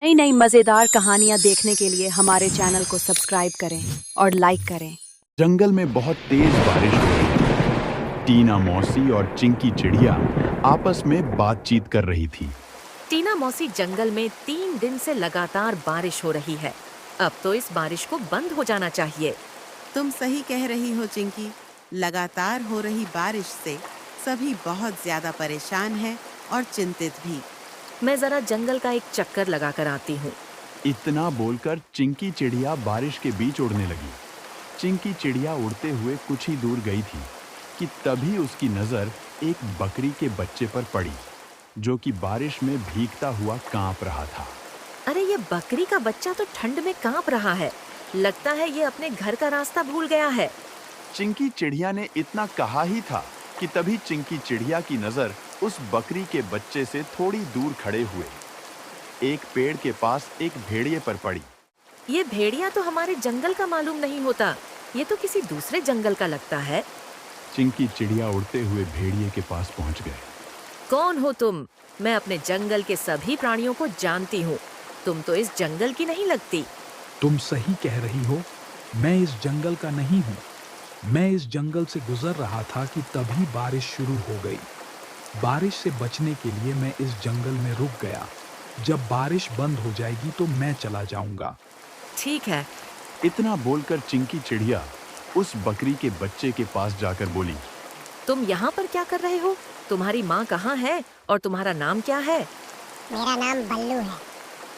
नई नई मजेदार कहानियाँ देखने के लिए हमारे चैनल को सब्सक्राइब करें और लाइक करें। जंगल में बहुत तेज बारिश हो रही। टीना मौसी और चिंकी चिड़िया आपस में बातचीत कर रही थी। टीना मौसी, जंगल में 3 दिन से लगातार बारिश हो रही है। अब तो इस बारिश को बंद हो जाना चाहिए। तुम सही कह रही हो चिंकी। लगातार हो रही बारिश से सभी बहुत ज्यादा परेशान हैं और चिंतित भी। मैं जरा जंगल का एक चक्कर लगाकर आती हूँ। इतना बोलकर चिंकी चिड़िया बारिश के बीच उड़ने लगी। चिंकी चिड़िया उड़ते हुए कुछ ही दूर गई थी कि तभी उसकी नजर एक बकरी के बच्चे पर पड़ी, जो कि बारिश में भीगता हुआ कांप रहा था। अरे, ये बकरी का बच्चा तो ठंड में कांप रहा है। लगता है ये अपने घर का रास्ता भूल गया है। चिंकी चिड़िया ने इतना कहा ही था कि तभी चिंकी चिड़िया की नजर उस बकरी के बच्चे से थोड़ी दूर खड़े हुए एक पेड़ के पास एक भेड़िए पर पड़ी। ये भेड़िया तो हमारे जंगल का मालूम नहीं होता। ये तो किसी दूसरे जंगल का लगता है। चिंकी चिड़िया उड़ते हुए भेड़िए के पास पहुंच गए। कौन हो तुम? मैं अपने जंगल के सभी प्राणियों को जानती हूँ। तुम तो इस जंगल की नहीं लगती। तुम सही कह रही हो, मैं इस जंगल का नहीं हूँ। मैं इस जंगल से गुजर रहा था कि तभी बारिश शुरू हो गई। बारिश से बचने के लिए मैं इस जंगल में रुक गया। जब बारिश बंद हो जाएगी तो मैं चला जाऊंगा। ठीक है। इतना बोलकर चिंकी चिड़िया उस बकरी के बच्चे के पास जाकर बोली, तुम यहाँ पर क्या कर रहे हो? तुम्हारी माँ कहाँ है और तुम्हारा नाम क्या है? मेरा नाम बल्लू है।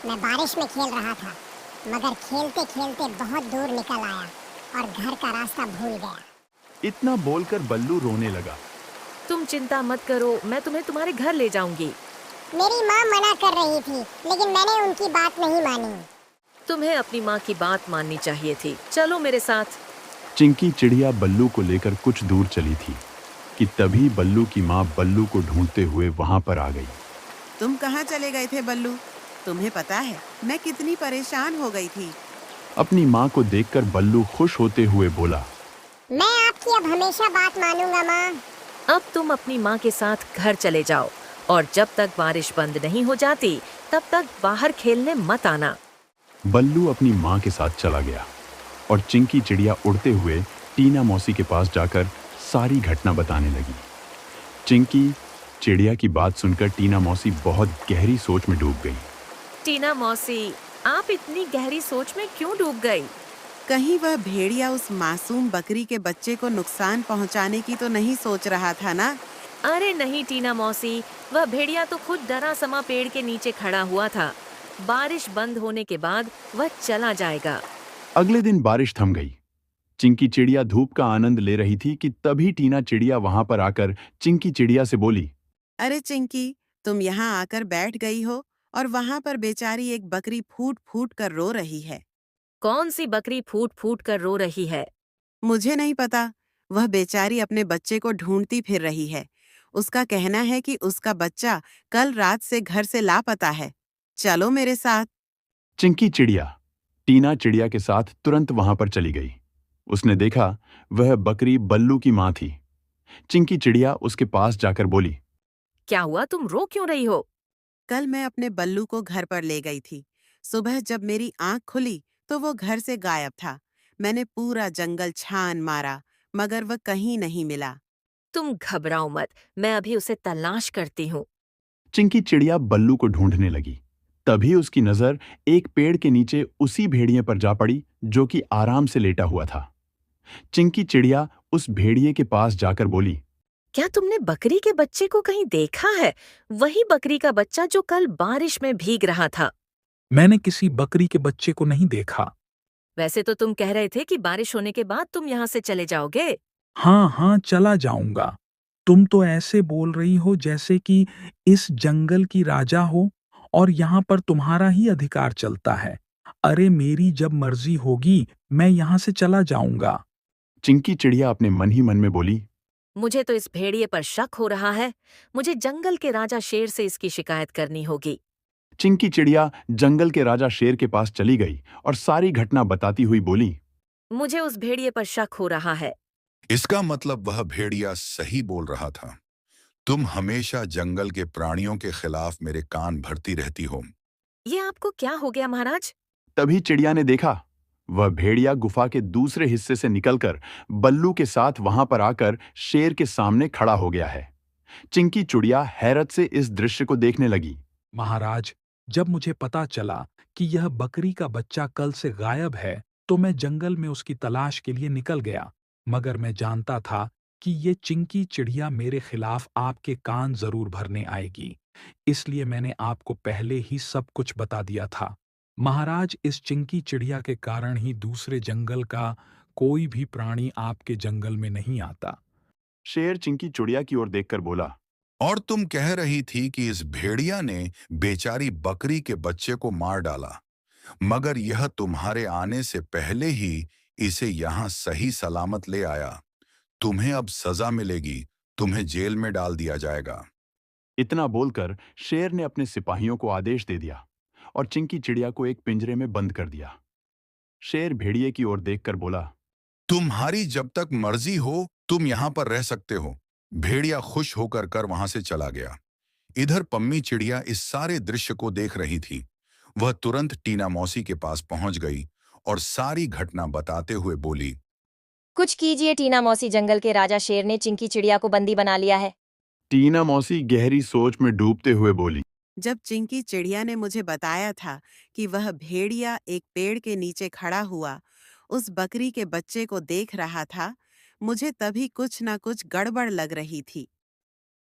मैं बारिश में खेल रहा था, मगर खेलते खेलते बहुत दूर निकल आया और घर का रास्ता भूल गया। इतना बोलकर बल्लू रोने लगा। तुम चिंता मत करो, मैं तुम्हें तुम्हारे घर ले जाऊंगी। मेरी माँ मना कर रही थी, लेकिन मैंने उनकी बात नहीं मानी। तुम्हें अपनी माँ की बात माननी चाहिए थी। चलो मेरे साथ। चिंकी चिड़िया बल्लू को लेकर कुछ दूर चली थी कि तभी बल्लू की माँ बल्लू को ढूंढते हुए वहां पर आ गई। तुम कहाँ चले गए थे बल्लू? तुम्हें पता है मैं कितनी परेशान हो गई थी। अपनी माँ को देखकर बल्लू खुश होते हुए बोला, मैं आपकी अब हमेशा बात मानूंगा माँ। अब तुम अपनी माँ के साथ घर चले जाओ और जब तक बारिश बंद नहीं हो जाती तब तक बाहर खेलने मत आना। बल्लू अपनी माँ के साथ चला गया और चिंकी चिड़िया उड़ते हुए टीना मौसी के पास जाकर सारी घटना बताने लगी। चिंकी चिड़िया की बात सुनकर टीना मौसी बहुत गहरी सोच में डूब गई। टीना मौसी, आप इतनी गहरी सोच में क्यों डूब गई? कहीं वह भेड़िया उस मासूम बकरी के बच्चे को नुकसान पहुंचाने की तो नहीं सोच रहा था ना? अरे नहीं टीना मौसी, वह भेड़िया तो खुद डरा समा पेड़ के नीचे खड़ा हुआ था। बारिश बंद होने के बाद वह चला जाएगा। अगले दिन बारिश थम गई। चिंकी चिड़िया धूप का आनंद ले रही थी कि तभी टीना चिड़िया वहां पर आकर चिंकी चिड़िया से बोली, अरे चिंकी, तुम यहाँ आकर बैठ गई हो और वहाँ पर बेचारी एक बकरी फूट फूट कर रो रही है। कौन सी बकरी फूट फूट कर रो रही है? मुझे नहीं पता। वह बेचारी अपने बच्चे को ढूंढती फिर रही है। उसका कहना है कि उसका बच्चा कल रात से घर से लापता है। चलो मेरे साथ। चिंकी चिड़िया टीना चिड़िया के साथ तुरंत वहां पर चली गई। उसने देखा वह बकरी बल्लू की माँ थी। चिंकी चिड़िया उसके पास जाकर बोली, क्या हुआ, तुम रो क्यों रही हो? कल मैं अपने बल्लू को घर पर ले गई थी। सुबह जब मेरी आंख खुली तो वो घर से गायब था। मैंने पूरा जंगल छान मारा, मगर वह कहीं नहीं मिला। तुम घबराओ मत, मैं अभी उसे तलाश करती हूँ। चिंकी चिड़िया बल्लू को ढूंढने लगी। तभी उसकी नजर एक पेड़ के नीचे उसी भेड़िए पर जा पड़ी जो कि आराम से लेटा हुआ था। चिंकी चिड़िया उस भेड़िए के पास जाकर बोली, क्या तुमने बकरी के बच्चे को कहीं देखा है? वही बकरी का बच्चा जो कल बारिश में भीग रहा था। मैंने किसी बकरी के बच्चे को नहीं देखा। वैसे तो तुम कह रहे थे कि बारिश होने के बाद तुम यहाँ से चले जाओगे। हाँ हाँ, चला जाऊंगा। तुम तो ऐसे बोल रही हो जैसे कि इस जंगल की राजा हो और यहाँ पर तुम्हारा ही अधिकार चलता है। अरे, मेरी जब मर्जी होगी मैं यहाँ से चला जाऊंगा। चिंकी चिड़िया अपने मन ही मन में बोली, मुझे तो इस भेड़िए पर शक हो रहा है। मुझे जंगल के राजा शेर से इसकी शिकायत करनी होगी। चिंकी चिड़िया जंगल के राजा शेर के पास चली गई और सारी घटना बताती हुई बोली, मुझे उस भेड़िए पर शक हो रहा है। इसका मतलब वह भेड़िया सही बोल रहा था। तुम हमेशा जंगल के प्राणियों के खिलाफ मेरे कान भरती रहती हो। ये आपको क्या हो गया महाराज? तभी चिड़िया ने देखा, वह भेड़िया गुफा के दूसरे हिस्से से निकलकर बल्लू के साथ वहां पर आकर शेर के सामने खड़ा हो गया है। चिंकी चिड़िया हैरत से इस दृश्य को देखने लगी। महाराज, जब मुझे पता चला कि यह बकरी का बच्चा कल से गायब है, तो मैं जंगल में उसकी तलाश के लिए निकल गया। मगर मैं जानता था कि ये चिंकी चिड़िया मेरे खिलाफ आपके कान जरूर भरने आएगी, इसलिए मैंने आपको पहले ही सब कुछ बता दिया था। महाराज, इस चिंकी चिड़िया के कारण ही दूसरे जंगल का कोई भी प्राणी आपके जंगल में नहीं आता। शेर चिंकी चिड़िया की ओर देखकर बोला, और तुम कह रही थी कि इस भेड़िया ने बेचारी बकरी के बच्चे को मार डाला, मगर यह तुम्हारे आने से पहले ही इसे यहाँ सही सलामत ले आया। तुम्हें अब सजा मिलेगी, तुम्हें जेल में डाल दिया जाएगा। इतना बोलकर शेर ने अपने सिपाहियों को आदेश दे दिया और चिंकी चिड़िया को एक पिंजरे में बंद कर दिया। शेर भेड़िए की ओर देखकर बोला, तुम्हारी जब तक मर्जी हो तुम यहाँ पर रह सकते हो। भेड़िया खुश होकर वहां से चला गया। इधर पम्मी चिड़िया इस सारे दृश्य को देख रही थी। वह तुरंत टीना मौसी के पास पहुंच गई और सारी घटना बताते हुए बोली, कुछ कीजिए टीना मौसी, जंगल के राजा शेर ने चिंकी चिड़िया को बंदी बना लिया है। टीना मौसी गहरी सोच में डूबते हुए बोली, जब चिंकी चिड़िया ने मुझे बताया था कि वह भेड़िया एक पेड़ के नीचे खड़ा हुआ उस बकरी के बच्चे को देख रहा था, मुझे तभी कुछ ना कुछ गड़बड़ लग रही थी।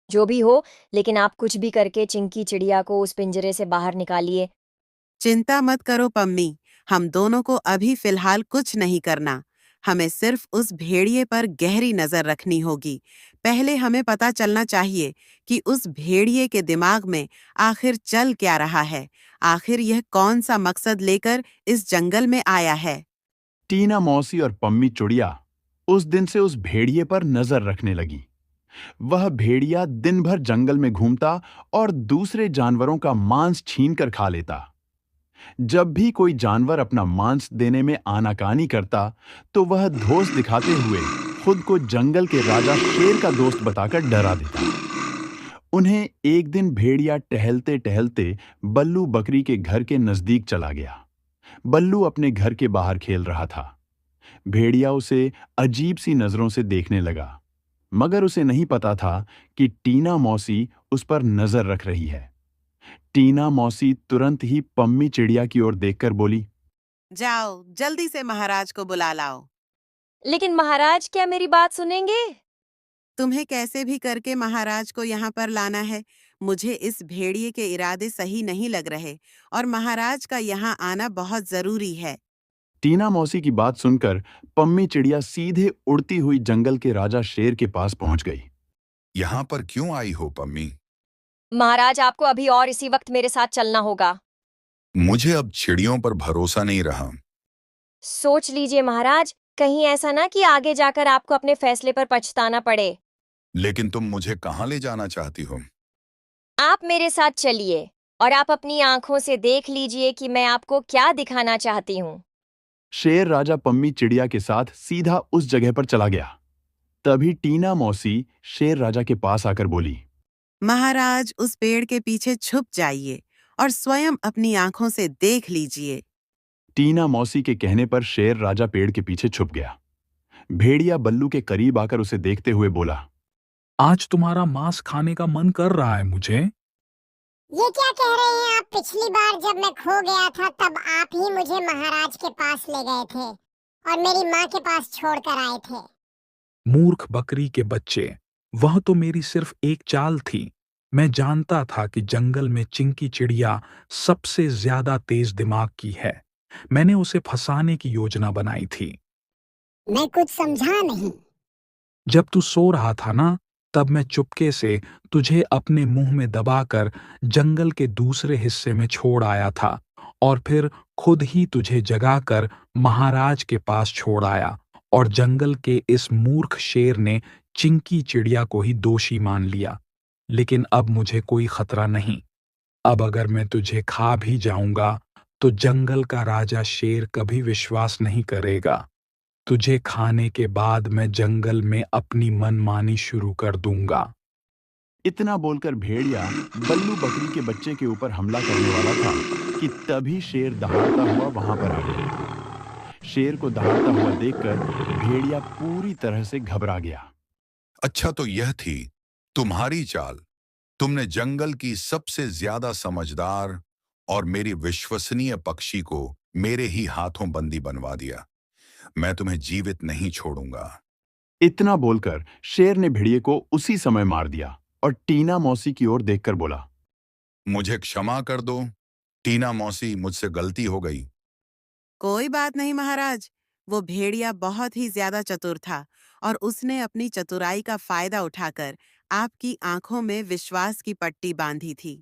जो भी हो, लेकिन आप कुछ भी करके चिंकी चिड़िया को उस पिंजरे से बाहर निकालिए। चिंता मत करो पम्मी, हम दोनों को अभी फिलहाल कुछ नहीं करना। हमें सिर्फ उस भेड़िए पर गहरी नजर रखनी होगी। पहले हमें पता चलना चाहिए कि उस भेड़िए के दिमाग में आखिर चल क्या रहा है, आखिर यह कौन सा मकसद लेकर इस जंगल में आया है। टीना मौसी और पम्मी चिड़िया उस दिन से उस भेड़िए पर नजर रखने लगी। वह भेड़िया दिन भर जंगल में घूमता और दूसरे जानवरों का मांस छीनकर खा लेता। जब भी कोई जानवर अपना मांस देने में आनाकानी करता, तो वह धोस दिखाते हुए खुद को जंगल के राजा शेर का दोस्त बताकर डरा देता। उन्हें एक दिन भेड़िया टहलते टहलते बल्लू बकरी के घर के नजदीक चला गया। बल्लू अपने घर के बाहर खेल रहा था। भेड़िया उसे अजीब सी नजरों से देखने लगा, मगर उसे नहीं पता था कि टीना मौसी उस पर नजर रख रही है। टीना मौसी तुरंत ही पम्मी चिड़िया की ओर देखकर बोली, जाओ जल्दी से महाराज को बुला लाओ। लेकिन महाराज, क्या मेरी बात सुनेंगे? तुम्हें कैसे भी करके महाराज को यहाँ पर लाना है। मुझे इस भेड़िए के इरादे सही नहीं लग रहे और महाराज का यहाँ आना बहुत जरूरी है। टीना मौसी की बात सुनकर पम्मी चिड़िया सीधे उड़ती हुई जंगल के राजा शेर के पास पहुंच गई। यहाँ पर क्यों आई हो पम्मी? महाराज, आपको अभी और इसी वक्त मेरे साथ चलना होगा। मुझे अब चिड़ियों पर भरोसा नहीं रहा। सोच लीजिए महाराज, कहीं ऐसा ना कि आगे जाकर आपको अपने फैसले पर पछताना पड़े। लेकिन तुम मुझे कहाँ ले जाना चाहती हो? आप मेरे साथ चलिए और आप अपनी आंखों से देख लीजिए कि मैं आपको क्या दिखाना चाहती हूँ। शेर राजा पम्मी चिड़िया के साथ सीधा उस जगह पर चला गया। तभी टीना मौसी शेर राजा के पास आकर बोली, महाराज, उस पेड़ के पीछे छुप जाइए और स्वयं अपनी आंखों से देख लीजिए। टीना मौसी के कहने पर शेर राजा पेड़ के पीछे छुप गया। भेड़िया बल्लू के करीब आकर उसे देखते हुए बोला, आज तुम्हारा मांस खाने का मन कर रहा है मुझे। ये क्या कह रहे हैं आप? पिछली बार जब मैं खो गया था तब आप ही मुझे महाराज के पास ले गए थे और मेरी माँ के पास छोड़कर आए थे। मूर्ख बकरी के बच्चे, वह तो मेरी सिर्फ एक चाल थी। मैं जानता था कि जंगल में चिंकी चिड़िया सबसे ज्यादा तेज दिमाग की है। मैंने उसे फंसाने की योजना बनाई थी। मैं कुछ समझा नहीं। जब तू सो रहा था ना, तब मैं चुपके से तुझे अपने मुंह में दबाकर जंगल के दूसरे हिस्से में छोड़ आया था और फिर खुद ही तुझे जगाकर महाराज के पास छोड़ आया और जंगल के इस मूर्ख शेर ने चिंकी चिड़िया को ही दोषी मान लिया। लेकिन अब मुझे कोई खतरा नहीं। अब अगर मैं तुझे खा भी जाऊंगा तो जंगल का राजा शेर कभी विश्वास नहीं करेगा। तुझे खाने के बाद मैं जंगल में अपनी मनमानी शुरू कर दूंगा। इतना बोलकर भेड़िया बल्लू बकरी के बच्चे के ऊपर हमला करने वाला था कि तभी शेर दहाड़ता हुआ वहां पर आ गया। शेर को दहाड़ता हुआ देखकर भेड़िया पूरी तरह से घबरा गया। अच्छा, तो यह थी तुम्हारी चाल। तुमने जंगल की सबसे ज्यादा समझदार और मेरी विश्वसनीय पक्षी को मेरे ही हाथों बंदी बनवा दिया। मैं तुम्हें जीवित नहीं छोड़ूंगा। इतना बोलकर शेर ने भेड़िए को उसी समय मार दिया और टीना मौसी की ओर देखकर बोला, मुझे क्षमा कर दो टीना मौसी, मुझसे गलती हो गई। कोई बात नहीं महाराज। वो भेड़िया बहुत ही ज्यादा चतुर था और उसने अपनी चतुराई का फायदा उठाकर आपकी आंखों में विश्वास की पट्टी बांधी थी।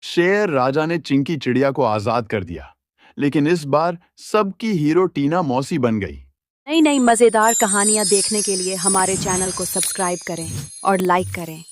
शेर राजा ने चिंकी चिड़िया को आजाद कर दिया, लेकिन इस बार सबकी हीरो टीना मौसी बन गई। नई नई मजेदार कहानियाँ देखने के लिए हमारे चैनल को सब्सक्राइब करें और लाइक करें।